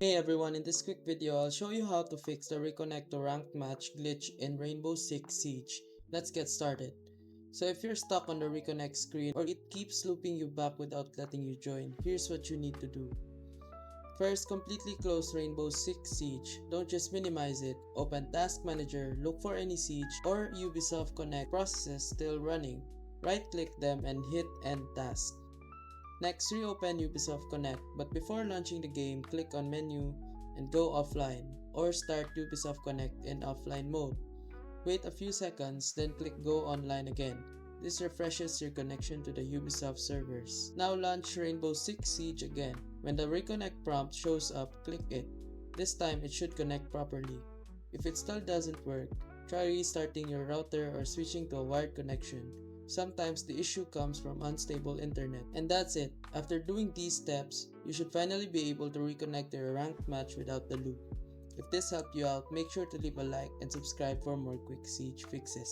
Hey everyone, in this quick video, I'll show you how to fix the Reconnect to Ranked Match glitch in Rainbow Six Siege. Let's get started. So if you're stuck on the Reconnect screen or it keeps looping you back without letting you join, here's what you need to do. First, completely close Rainbow Six Siege. Don't just minimize it. Open Task Manager, look for any Siege or Ubisoft Connect processes still running. Right-click them and hit End Task. Next, reopen Ubisoft Connect, but before launching the game, click on Menu and go offline, or start Ubisoft Connect in offline mode. Wait a few seconds, then click Go Online again. This refreshes your connection to the Ubisoft servers. Now launch Rainbow Six Siege again. When the Reconnect prompt shows up, click it. This time it should connect properly. If it still doesn't work, try restarting your router or switching to a wired connection. Sometimes the issue comes from unstable internet. And that's it. After doing these steps, you should finally be able to reconnect to your ranked match without the loop. If this helped you out, make sure to leave a like and subscribe for more quick Siege fixes.